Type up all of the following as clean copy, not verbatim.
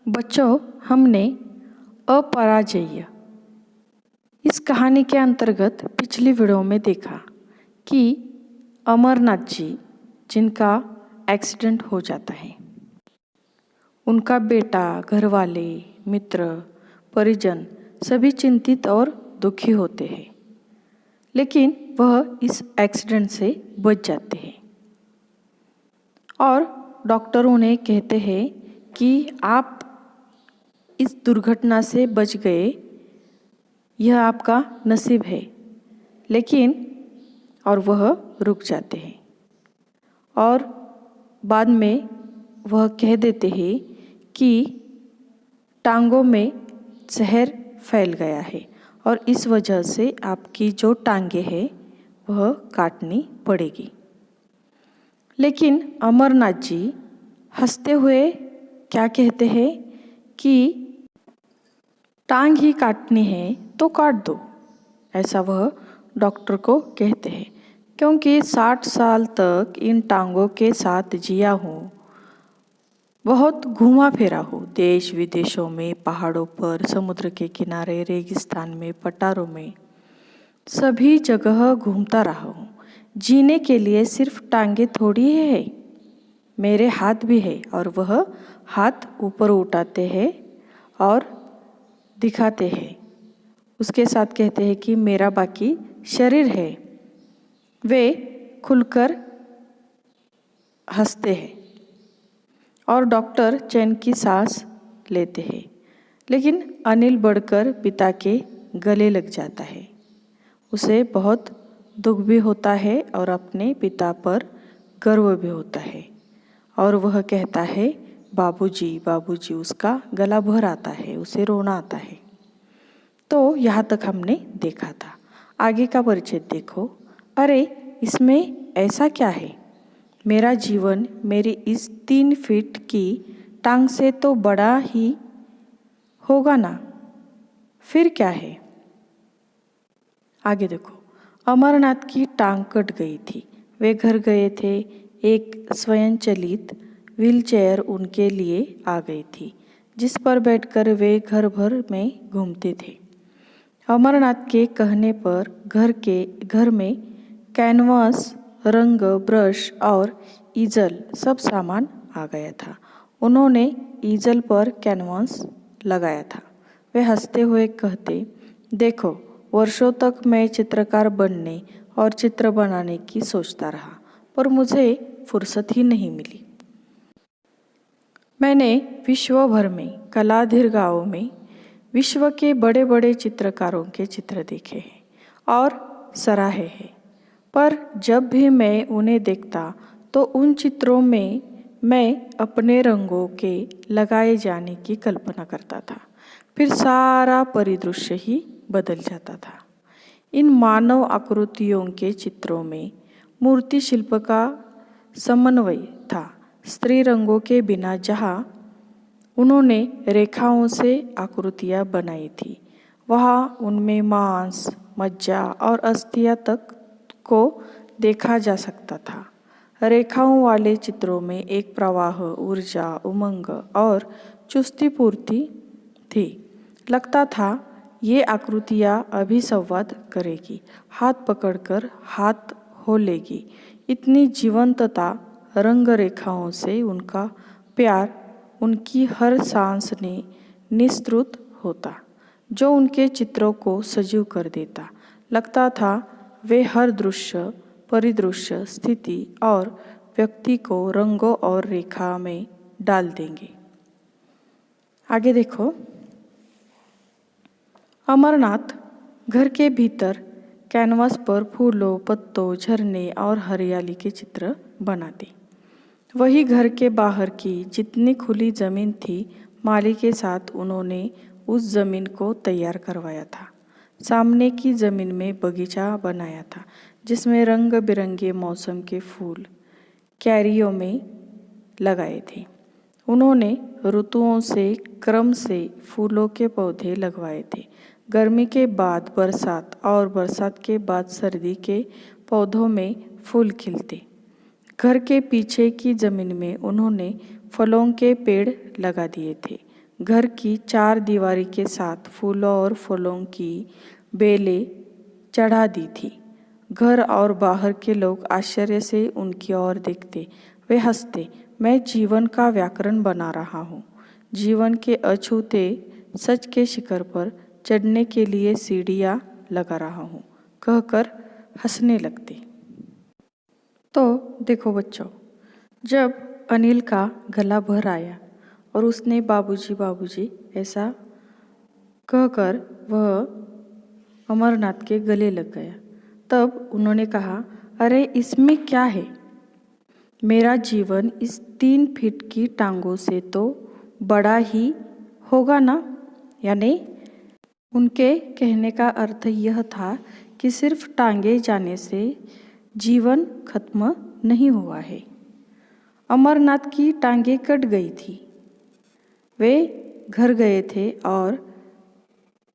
बच्चों, हमने अपराजेय इस कहानी के अंतर्गत पिछली वीडियो में देखा कि अमरनाथ जी जिनका एक्सीडेंट हो जाता है, उनका बेटा, घरवाले, मित्र, परिजन सभी चिंतित और दुखी होते हैं, लेकिन वह इस एक्सीडेंट से बच जाते हैं और डॉक्टर उन्हें कहते हैं कि आप इस दुर्घटना से बच गए, यह आपका नसीब है। लेकिन और वह रुक जाते हैं और बाद में वह कह देते हैं कि टांगों में जहर फैल गया है और इस वजह से आपकी जो टांगें हैं वह काटनी पड़ेगी। लेकिन अमरनाथ जी हंसते हुए क्या कहते हैं कि टांग ही काटनी है तो काट दो, ऐसा वह डॉक्टर को कहते हैं। क्योंकि 60 साल तक इन टांगों के साथ जिया हूँ, बहुत घूमा फिरा हूँ, देश विदेशों में, पहाड़ों पर, समुद्र के किनारे, रेगिस्तान में, पठारों में, सभी जगह घूमता रहा हूँ। जीने के लिए सिर्फ टांगे थोड़ी है, मेरे हाथ भी है और वह हाथ ऊपर उठाते हैं और दिखाते हैं। उसके साथ कहते हैं कि मेरा बाकी शरीर है। वे खुलकर हंसते हैं और डॉक्टर चैन की सांस लेते हैं। लेकिन अनिल बढ़कर पिता के गले लग जाता है। उसे बहुत दुख भी होता है और अपने पिता पर गर्व भी होता है और वह कहता है बाबूजी बाबूजी। उसका गला भर आता है, उसे रोना आता है। तो यहाँ तक हमने देखा था। आगे का परिचय देखो। अरे इसमें ऐसा क्या है? मेरा जीवन मेरी इस 3 फीट की टांग से तो बड़ा ही होगा ना, फिर क्या है? आगे देखो। अमरनाथ की टांग कट गई थी। वे घर गए थे। एक स्वयंचलित व्हीलचेयर उनके लिए आ गई थी, जिस पर बैठकर वे घर भर में घूमते थे। अमरनाथ के कहने पर घर में कैनवास, रंग, ब्रश और ईजल सब सामान आ गया था। उन्होंने ईजल पर कैनवास लगाया था। वे हंसते हुए कहते, देखो, वर्षों तक मैं चित्रकार बनने और चित्र बनाने की सोचता रहा, पर मुझे फुर्सत ही नहीं मिली। मैंने विश्व भर में, कलाधीरगाओं में विश्व के बड़े बड़े चित्रकारों के चित्र देखे हैं और सराहे हैं, पर जब भी मैं उन्हें देखता तो उन चित्रों में मैं अपने रंगों के लगाए जाने की कल्पना करता था। फिर सारा परिदृश्य ही बदल जाता था। इन मानव आकृतियों के चित्रों में मूर्ति शिल्प का समन्वय था। स्त्री रंगों के बिना जहाँ उन्होंने रेखाओं से आकृतियाँ बनाई थी, वहाँ उनमें मांस, मज्जा और अस्थियाँ तक को देखा जा सकता था। रेखाओं वाले चित्रों में एक प्रवाह, ऊर्जा, उमंग और चुस्ती पूर्ति थी। लगता था ये आकृतियाँ अभी संवाद करेगी, हाथ पकड़कर हाथ हो लेगी। इतनी जीवंतता रंग रेखाओं से उनका प्यार उनकी हर सांस ने निस्तृत होता, जो उनके चित्रों को सजीव कर देता। लगता था वे हर दृश्य, परिदृश्य, स्थिति और व्यक्ति को रंगों और रेखा में डाल देंगे। आगे देखो। अमरनाथ घर के भीतर कैनवास पर फूलों, पत्तों, झरने और हरियाली के चित्र बनाते। वही घर के बाहर की जितनी खुली ज़मीन थी, माली के साथ उन्होंने उस ज़मीन को तैयार करवाया था। सामने की ज़मीन में बगीचा बनाया था, जिसमें रंग बिरंगे मौसम के फूल क्यारियों में लगाए थे। उन्होंने ऋतुओं से क्रम से फूलों के पौधे लगवाए थे। गर्मी के बाद बरसात और बरसात के बाद सर्दी के पौधों में फूल खिलते। घर के पीछे की ज़मीन में उन्होंने फलों के पेड़ लगा दिए थे। घर की चार दीवारी के साथ फूलों और फलों की बेलें चढ़ा दी थी। घर और बाहर के लोग आश्चर्य से उनकी ओर देखते। वे हंसते। मैं जीवन का व्याकरण बना रहा हूँ, जीवन के अछूते सच के शिखर पर चढ़ने के लिए सीढ़ियाँ लगा रहा हूँ, कहकर हंसने लगते। तो देखो बच्चों, जब अनिल का गला भर आया और उसने बाबूजी बाबूजी ऐसा कहकर वह अमरनाथ के गले लग गया, तब उन्होंने कहा, अरे इसमें क्या है? मेरा जीवन इस 3 फीट की टांगों से तो बड़ा ही होगा ना। यानी उनके कहने का अर्थ यह था कि सिर्फ टांगे जाने से जीवन खत्म नहीं हुआ है। अमरनाथ की टांगे कट गई थी। वे घर गए थे और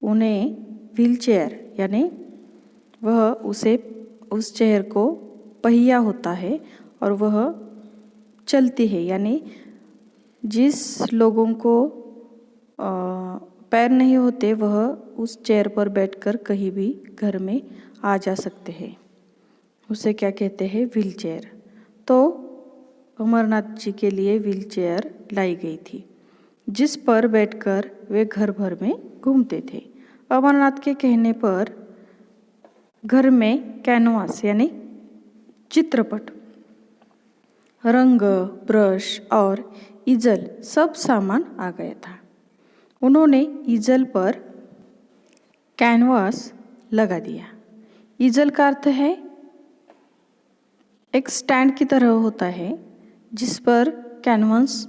उन्हें व्हीलचेयर यानी वह उस चेयर को पहिया होता है और वह चलती है, यानी जिस लोगों को पैर नहीं होते वह उस चेयर पर बैठकर कहीं भी घर में आ जा सकते हैं। उसे क्या कहते हैं? व्हीलचेयर। तो अमरनाथ जी के लिए व्हीलचेयर लाई गई थी, जिस पर बैठकर वे घर भर में घूमते थे। अमरनाथ के कहने पर घर में कैनवास यानी चित्रपट, रंग, ब्रश और इजल सब सामान आ गया था। उन्होंने इजल पर कैनवास लगा दिया। इजल का अर्थ है एक स्टैंड की तरह होता है जिस पर कैनवास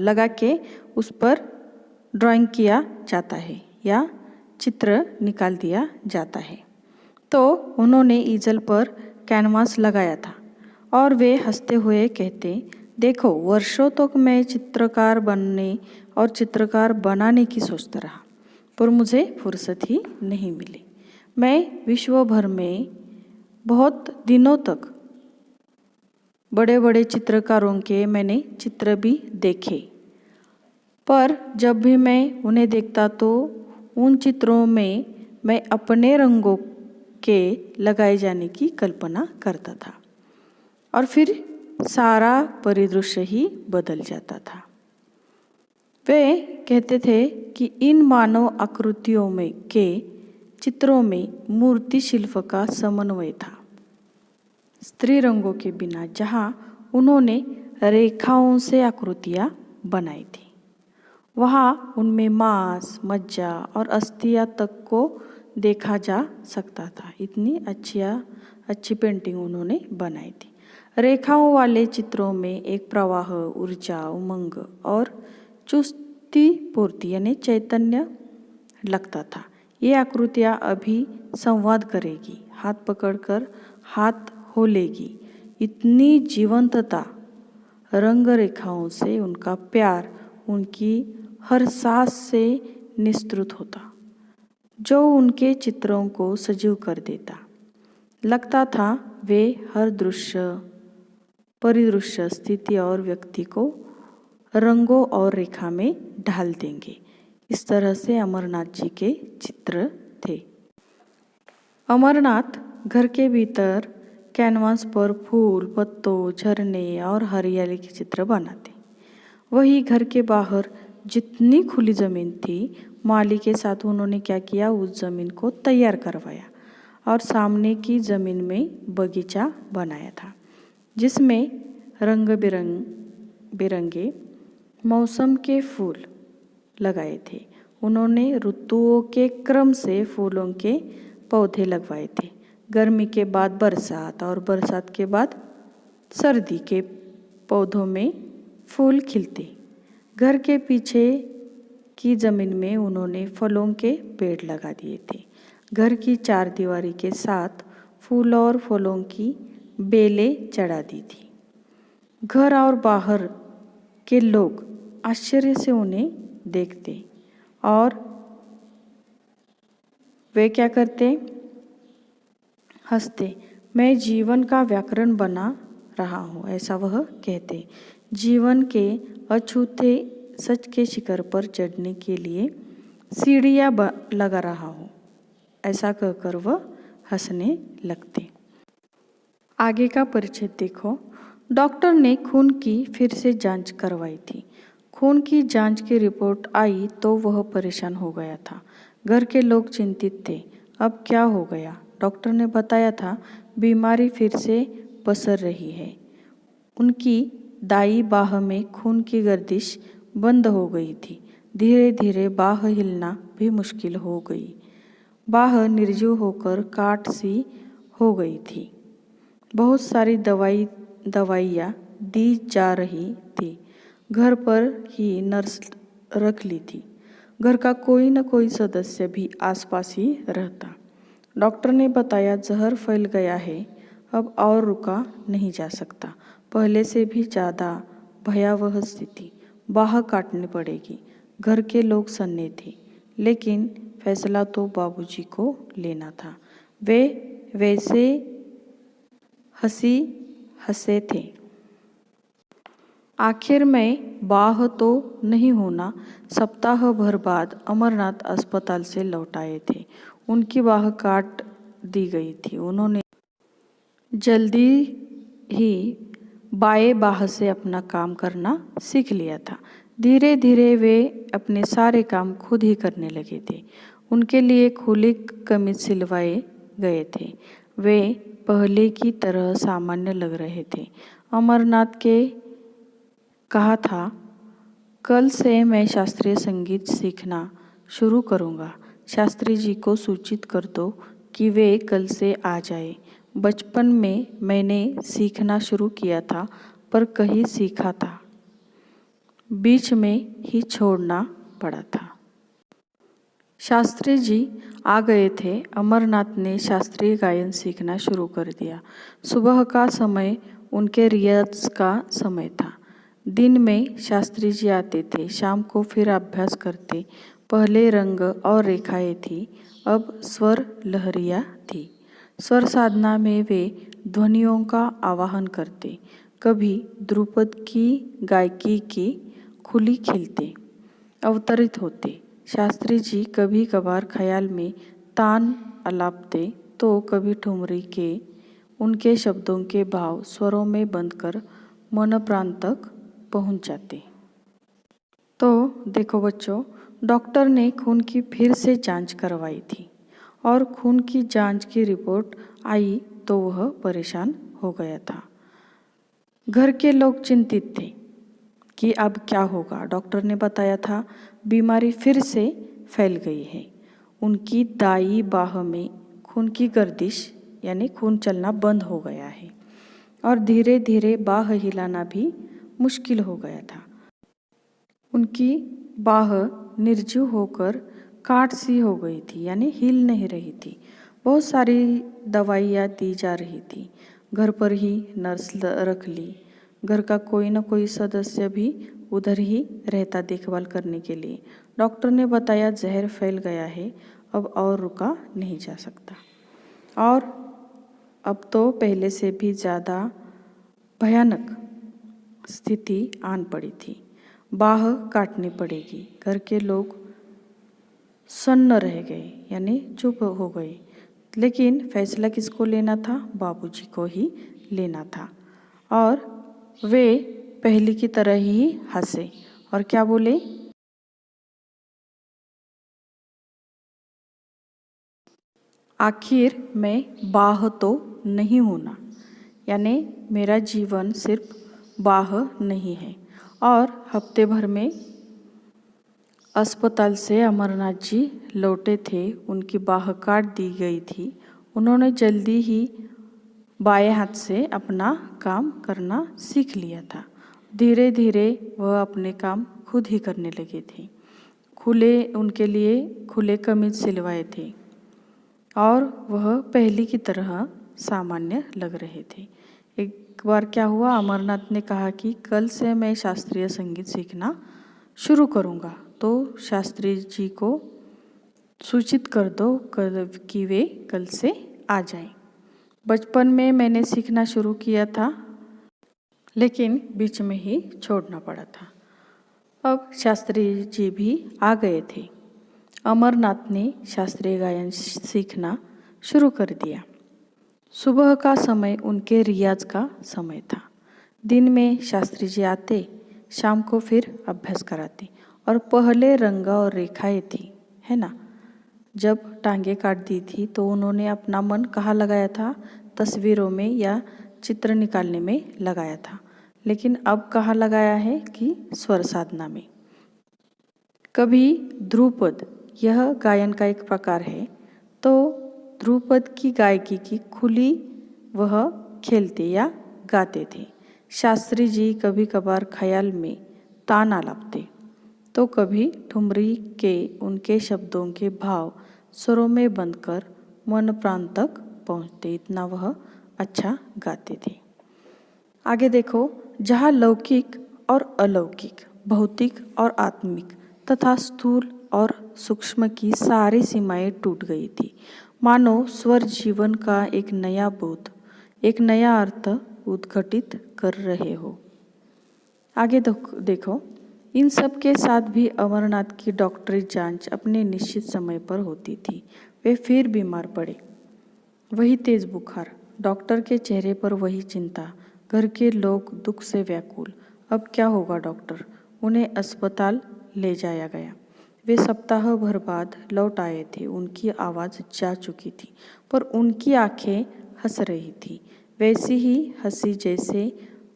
लगा के उस पर ड्राइंग किया जाता है या चित्र निकाल दिया जाता है। तो उन्होंने इजल पर कैनवास लगाया था और वे हंसते हुए कहते, देखो वर्षों तक मैं चित्रकार बनने और चित्रकार बनाने की सोचता रहा, पर मुझे फुर्सत ही नहीं मिली। मैं विश्व भर में बहुत दिनों तक बड़े बड़े चित्रकारों के मैंने चित्र भी देखे, पर जब भी मैं उन्हें देखता तो उन चित्रों में मैं अपने रंगों के लगाए जाने की कल्पना करता था और फिर सारा परिदृश्य ही बदल जाता था। वे कहते थे कि इन मानव आकृतियों में के चित्रों में मूर्ति शिल्प का समन्वय था। स्त्री रंगों के बिना जहाँ उन्होंने रेखाओं से आकृतियाँ बनाई थी, वहाँ उनमें मांस, मज्जा और अस्थियाँ तक को देखा जा सकता था। इतनी अच्छी पेंटिंग उन्होंने बनाई थी। रेखाओं वाले चित्रों में एक प्रवाह, ऊर्जा, उमंग और चुस्ती पूर्ति यानी चैतन्य लगता था। ये आकृतियाँ अभी संवाद करेगी, हाथ पकड़कर हाथ हो लेगी। इतनी जीवंतता, रंग रेखाओं से उनका प्यार उनकी हर सांस से निस्तृत होता, जो उनके चित्रों को सजीव कर देता। लगता था वे हर दृश्य, परिदृश्य, स्थिति और व्यक्ति को रंगों और रेखा में ढाल देंगे। इस तरह से अमरनाथ जी के चित्र थे। अमरनाथ घर के भीतर कैनवास पर फूल, पत्तों, झरने और हरियाली के चित्र बनाते। वही घर के बाहर जितनी खुली ज़मीन थी, माली के साथ उन्होंने क्या किया, उस ज़मीन को तैयार करवाया और सामने की ज़मीन में बगीचा बनाया था, जिसमें रंग बिरंगे मौसम के फूल लगाए थे। उन्होंने ऋतुओं के क्रम से फूलों के पौधे लगवाए थे। गर्मी के बाद बरसात और बरसात के बाद सर्दी के पौधों में फूल खिलते। घर के पीछे की ज़मीन में उन्होंने फलों के पेड़ लगा दिए थे। घर की चार दीवारी के साथ फूल और फलों की बेलें चढ़ा दी थी। घर और बाहर के लोग आश्चर्य से उन्हें देखते और वे क्या करते, हंसते। मैं जीवन का व्याकरण बना रहा हूँ, ऐसा वह कहते। जीवन के अछूते सच के शिखर पर चढ़ने के लिए सीढ़ियाँ लगा रहा हूँ। ऐसा कहकर वह हंसने लगते। आगे का परिचय देखो। डॉक्टर ने खून की फिर से जांच करवाई थी। खून की जांच की रिपोर्ट आई तो वह परेशान हो गया था। घर के लोग चिंतित थे। अब क्या हो गया? डॉक्टर ने बताया था बीमारी फिर से पसर रही है। उनकी दाई बाह में खून की गर्दिश बंद हो गई थी। धीरे धीरे बाह हिलना भी मुश्किल हो गई। बाह निर्जीव होकर काट सी हो गई थी। बहुत सारी दवाइयाँ दी जा रही थी। घर पर ही नर्स रख ली थी। घर का कोई न कोई सदस्य भी आसपास ही रहता। डॉक्टर ने बताया जहर फैल गया है, अब और रुका नहीं जा सकता। पहले से भी ज़्यादा भयावह स्थिति, बाह काटनी पड़ेगी। घर के लोग सन्ने थे, लेकिन फैसला तो बाबूजी को लेना था। वे वैसे हंसे थे। आखिर में बाह तो नहीं होना। सप्ताह भर बाद अमरनाथ अस्पताल से लौट आए थे। उनकी बाह काट दी गई थी। उन्होंने जल्दी ही बाएं बाह से अपना काम करना सीख लिया था। धीरे धीरे वे अपने सारे काम खुद ही करने लगे थे। उनके लिए खुली कमीज सिलवाए गए थे। वे पहले की तरह सामान्य लग रहे थे। अमरनाथ के कहा था, कल से मैं शास्त्रीय संगीत सीखना शुरू करूँगा। शास्त्री जी को सूचित कर दो कि वे कल से आ जाए। बचपन में मैंने सीखना शुरू किया था, पर कहीं सीखा था, बीच में ही छोड़ना पड़ा था। शास्त्री जी आ गए थे। अमरनाथ ने शास्त्रीय गायन सीखना शुरू कर दिया। सुबह का समय उनके रियाज का समय था। दिन में शास्त्री जी आते थे, शाम को फिर अभ्यास करते। पहले रंग और रेखाएं थी, अब स्वर लहरियाँ थी। स्वर साधना में वे ध्वनियों का आवाहन करते, कभी ध्रुपद की गायकी की खुली खिलते अवतरित होते। शास्त्री जी कभी कभार ख्याल में तान आलापते तो कभी ठुमरी के उनके शब्दों के भाव स्वरों में बंद कर मन प्राण तक पहुंच जाते। तो देखो बच्चों, डॉक्टर ने खून की फिर से जांच करवाई थी और खून की जांच की रिपोर्ट आई तो वह परेशान हो गया था। घर के लोग चिंतित थे कि अब क्या होगा। डॉक्टर ने बताया था बीमारी फिर से फैल गई है। उनकी दाई बाह में खून की गर्दिश यानी खून चलना बंद हो गया है और धीरे धीरे बाह हिलाना भी मुश्किल हो गया था। उनकी बाह निर्जीव होकर काट सी हो गई थी, यानी हिल नहीं रही थी। बहुत सारी दवाइयाँ दी जा रही थी। घर पर ही नर्स रख ली। घर का कोई न कोई सदस्य भी उधर ही रहता देखभाल करने के लिए। डॉक्टर ने बताया जहर फैल गया है, अब और रुका नहीं जा सकता और अब तो पहले से भी ज़्यादा भयानक स्थिति आन पड़ी थी। बाह काटनी पड़ेगी। घर के लोग सन्न रह गए, यानी चुप हो गए। लेकिन फैसला किसको लेना था? बाबूजी को ही लेना था। और वे पहले की तरह ही हंसे और क्या बोले? आखिर में बाह तो नहीं होना, यानी मेरा जीवन सिर्फ बाह नहीं है। और हफ्ते भर में अस्पताल से अमरनाथ जी लौटे थे। उनकी बाह काट दी गई थी। उन्होंने जल्दी ही बाएं हाथ से अपना काम करना सीख लिया था। धीरे धीरे वह अपने काम खुद ही करने लगे थे। उनके लिए खुले कमीज सिलवाए थे और वह पहले की तरह सामान्य लग रहे थे। एक बार क्या हुआ, अमरनाथ ने कहा कि कल से मैं शास्त्रीय संगीत सीखना शुरू करूँगा, तो शास्त्री जी को सूचित कर दो कि वे कल से आ जाएं। बचपन में मैंने सीखना शुरू किया था, लेकिन बीच में ही छोड़ना पड़ा था। अब शास्त्री जी भी आ गए थे। अमरनाथ ने शास्त्रीय गायन सीखना शुरू कर दिया। सुबह का समय उनके रियाज का समय था। दिन में शास्त्री जी आते, शाम को फिर अभ्यास कराते। और पहले रंग और रेखाएं थी, है ना। जब टांगे काट दी थी तो उन्होंने अपना मन कहाँ लगाया था? तस्वीरों में या चित्र निकालने में लगाया था। लेकिन अब कहाँ लगाया है कि स्वर साधना में। कभी ध्रुपद, यह गायन का एक प्रकार है, तो ध्रुपद की गायकी की खुली वह खेलते या गाते थे। शास्त्री जी कभी कभार ख्याल में तान आलापते, तो कभी ठुमरी के उनके शब्दों के भाव स्वरों में बंधकर मन प्राण तक पहुँचते। इतना वह अच्छा गाते थे। आगे देखो, जहाँ लौकिक और अलौकिक, भौतिक और आत्मिक तथा स्थूल और सूक्ष्म की सारी सीमाएं टूट गई थी। मानो स्वर जीवन का एक नया बोध, एक नया अर्थ उद्घटित कर रहे हो। आगे देखो, इन सब के साथ भी अमरनाथ की डॉक्टरी जांच अपने निश्चित समय पर होती थी। वे फिर बीमार पड़े। वही तेज बुखार, डॉक्टर के चेहरे पर वही चिंता, घर के लोग दुख से व्याकुल। अब क्या होगा डॉक्टर? उन्हें अस्पताल ले जाया गया। वे सप्ताह भर बाद लौट आए थे। उनकी आवाज़ जा चुकी थी, पर उनकी आंखें हंस रही थी। वैसी ही हंसी जैसे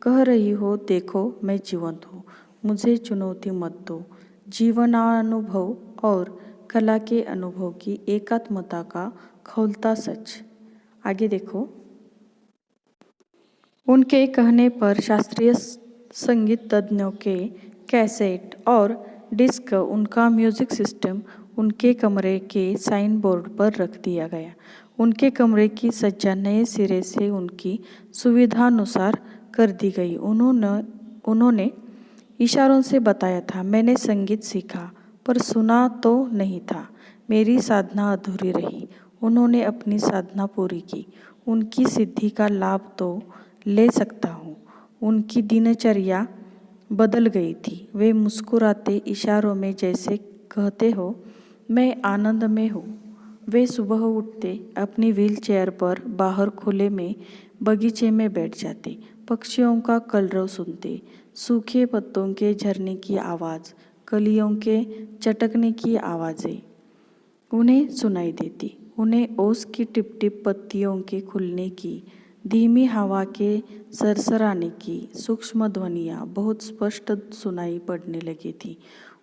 कह रही हो, देखो मैं जीवंत हूँ, मुझे चुनौती मत दो। जीवनानुभव और कला के अनुभव की एकात्मता का खौलता सच। आगे देखो, उनके कहने पर शास्त्रीय संगीत तज्ञों के कैसेट और डिस्क, उनका म्यूजिक सिस्टम उनके कमरे के साइन बोर्ड पर रख दिया गया। उनके कमरे की सज्जा नए सिरे से उनकी सुविधानुसार कर दी गई। उन्होंने इशारों से बताया था, मैंने संगीत सीखा पर सुना तो नहीं था। मेरी साधना अधूरी रही। उन्होंने अपनी साधना पूरी की। उनकी सिद्धि का लाभ तो ले सकता हूँ। उनकी दिनचर्या बदल गई थी। वे मुस्कुराते इशारों में जैसे कहते हो, मैं आनंद में हूँ। वे सुबह उठते, अपनी व्हील चेयर पर बाहर खुले में बगीचे में बैठ जाते, पक्षियों का कलरव सुनते, सूखे पत्तों के झरने की आवाज़, कलियों के चटकने की आवाज़ें उन्हें सुनाई देती। उन्हें ओस की टिप टिप पत्तियों के खुलने की, धीमी हवा के सरसराने की सूक्ष्म ध्वनियाँ बहुत स्पष्ट सुनाई पड़ने लगी थी।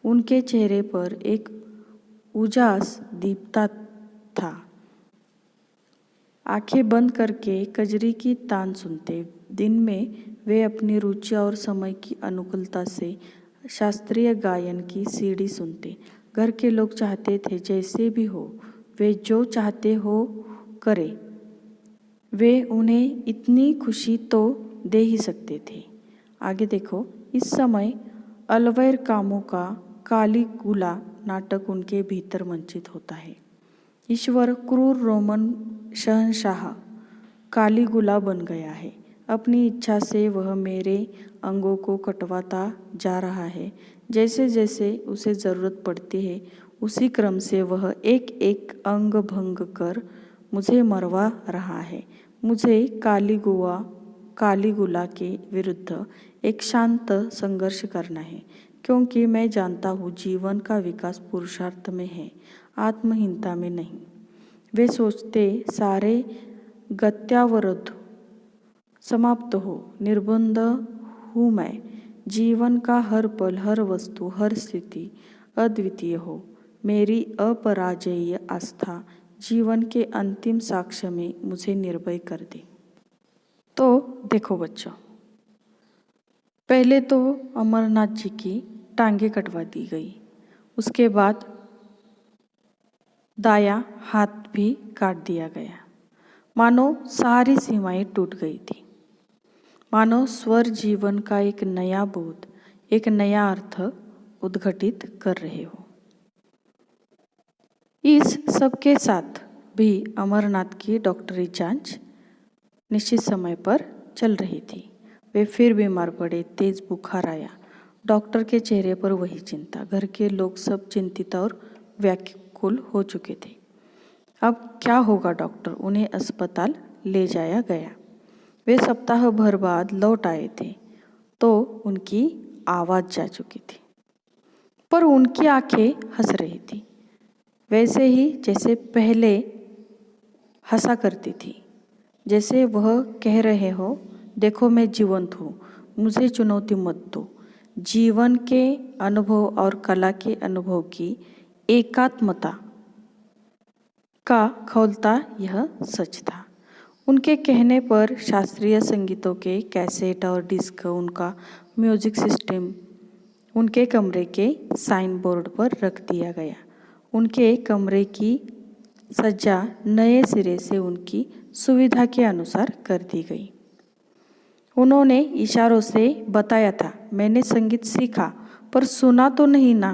उनके चेहरे पर एक उजास दीप्ता था। आंखें बंद करके कजरी की तान सुनते। दिन में वे अपनी रुचि और समय की अनुकूलता से शास्त्रीय गायन की सीडी सुनते। घर के लोग चाहते थे जैसे भी हो, वे जो चाहते हो करे। वे उन्हें इतनी खुशी तो दे ही सकते थे। आगे देखो, इस समय अलवैर कामों का कालीगुला नाटक उनके भीतर मंचित होता है। ईश्वर क्रूर रोमन शहंशाह कालीगुला बन गया है। अपनी इच्छा से वह मेरे अंगों को कटवाता जा रहा है। जैसे जैसे उसे ज़रूरत पड़ती है, उसी क्रम से वह एक एक अंग भंग कर मुझे मरवा रहा है। मुझे कालीगुला के विरुद्ध एक शांत संघर्ष करना है, क्योंकि मैं जानता हूँ जीवन का विकास पुरुषार्थ में है, आत्महीनता में नहीं। वे सोचते सारे गत्यावरोध समाप्त हो, निर्बंध हूँ मैं। जीवन का हर पल, हर वस्तु, हर स्थिति अद्वितीय हो। मेरी अपराजेय आस्था जीवन के अंतिम साक्ष्य में मुझे निर्भय कर दे। तो देखो बच्चों, पहले तो अमरनाथ जी की टांगे कटवा दी गई। उसके बाद दायां हाथ भी काट दिया गया। मानो सारी सीमाएं टूट गई थी। मानो स्वर जीवन का एक नया बोध, एक नया अर्थ उद्घटित कर रहे हो। इस सब के साथ भी अमरनाथ की डॉक्टरी जांच निश्चित समय पर चल रही थी। वे फिर बीमार पड़े, तेज बुखार आया। डॉक्टर के चेहरे पर वही चिंता। घर के लोग सब चिंतित और व्याकुल हो चुके थे। अब क्या होगा डॉक्टर? उन्हें अस्पताल ले जाया गया। वे सप्ताह भर बाद लौट आए थे तो उनकी आवाज़ जा चुकी थी, पर उनकी आंखें हंस रही थी, वैसे ही जैसे पहले हंसा करती थी। जैसे वह कह रहे हो, देखो मैं जीवंत हूँ, मुझे चुनौती मत दो। जीवन के अनुभव और कला के अनुभव की एकात्मता का खौलता यह सच था। उनके कहने पर शास्त्रीय संगीतों के कैसेट और डिस्क, उनका म्यूजिक सिस्टम उनके कमरे के साइन बोर्ड पर रख दिया गया। उनके कमरे की सज्जा नए सिरे से उनकी सुविधा के अनुसार कर दी गई। उन्होंने इशारों से बताया था, मैंने संगीत सीखा पर सुना तो नहीं ना।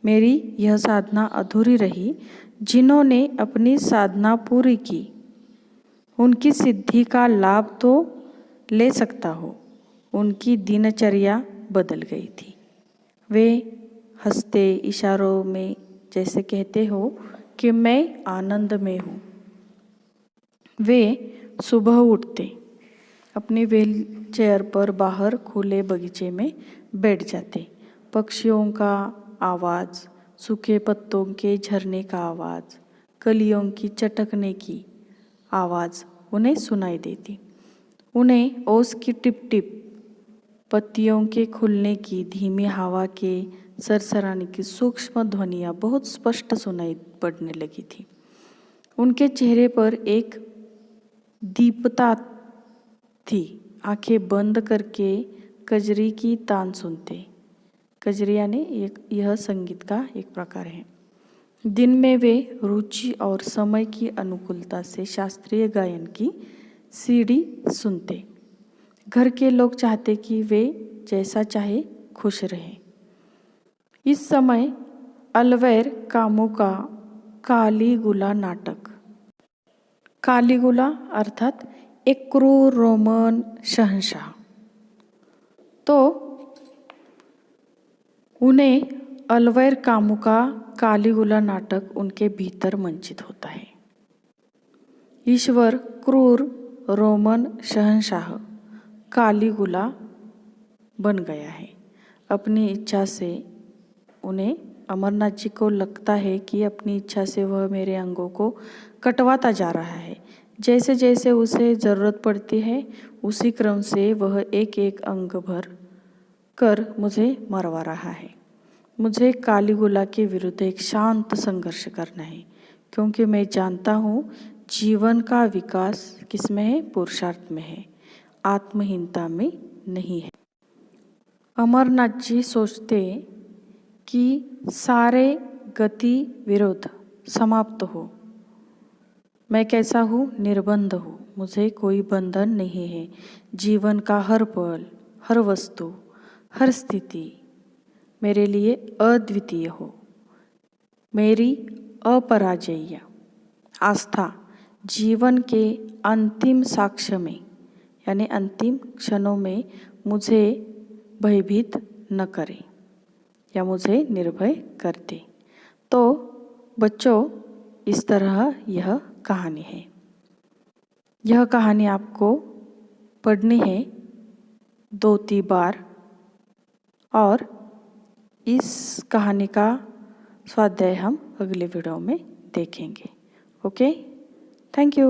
मेरी यह साधना अधूरी रही। जिन्होंने अपनी साधना पूरी की उनकी सिद्धि का लाभ तो ले सकता हो। उनकी दिनचर्या बदल गई थी। वे हंसते इशारों में जैसे कहते हो कि मैं आनंद में हूँ। वे सुबह उठते, अपनी व्हील चेयर पर बाहर खुले बगीचे में बैठ जाते। पक्षियों का आवाज़, सूखे पत्तों के झरने का आवाज़, कलियों की चटकने की आवाज़ उन्हें सुनाई देती। उन्हें ओस की टिप टिप, पत्तियों के खुलने की, धीमी हवा के सरसराने की सूक्ष्म ध्वनियाँ बहुत स्पष्ट सुनाई पड़ने लगी थी। उनके चेहरे पर एक दीप्तता थी। आंखें बंद करके कजरी की तान सुनते। कजरी यानी यह संगीत का एक प्रकार है। दिन में वे रुचि और समय की अनुकूलता से शास्त्रीय गायन की सीडी सुनते। घर के लोग चाहते कि वे जैसा चाहे खुश रहें। इस समय अलवैर कामू का कालीगुला नाटक, कालीगुला अर्थात एक क्रूर रोमन शहंशाह, तो उन्हें अलवैर कामू का कालीगुला नाटक उनके भीतर मंचित होता है। ईश्वर क्रूर रोमन शहंशाह कालीगुला बन गया है। अपनी इच्छा से उन्हें अमरनाथ जी को लगता है कि अपनी इच्छा से वह मेरे अंगों को कटवाता जा रहा है। जैसे जैसे उसे ज़रूरत पड़ती है उसी क्रम से वह एक एक अंग भर कर मुझे मरवा रहा है। मुझे कालीगुला के विरुद्ध एक शांत संघर्ष करना है, क्योंकि मैं जानता हूँ जीवन का विकास किसमें है? पुरुषार्थ में है, आत्महीनता में नहीं है। अमरनाथ जी सोचते कि सारे गति विरोध समाप्त हो। मैं कैसा हूँ? निर्बंध हूँ। मुझे कोई बंधन नहीं है। जीवन का हर पल, हर वस्तु, हर स्थिति मेरे लिए अद्वितीय हो। मेरी अपराजयी आस्था जीवन के अंतिम साक्ष्य में यानी अंतिम क्षणों में मुझे भयभीत न करे या मुझे निर्भय कर दे। तो बच्चों, इस तरह यह कहानी है। यह कहानी आपको पढ़नी है 2-3 बार और इस कहानी का स्वाध्याय हम अगले वीडियो में देखेंगे। Okay, thank you.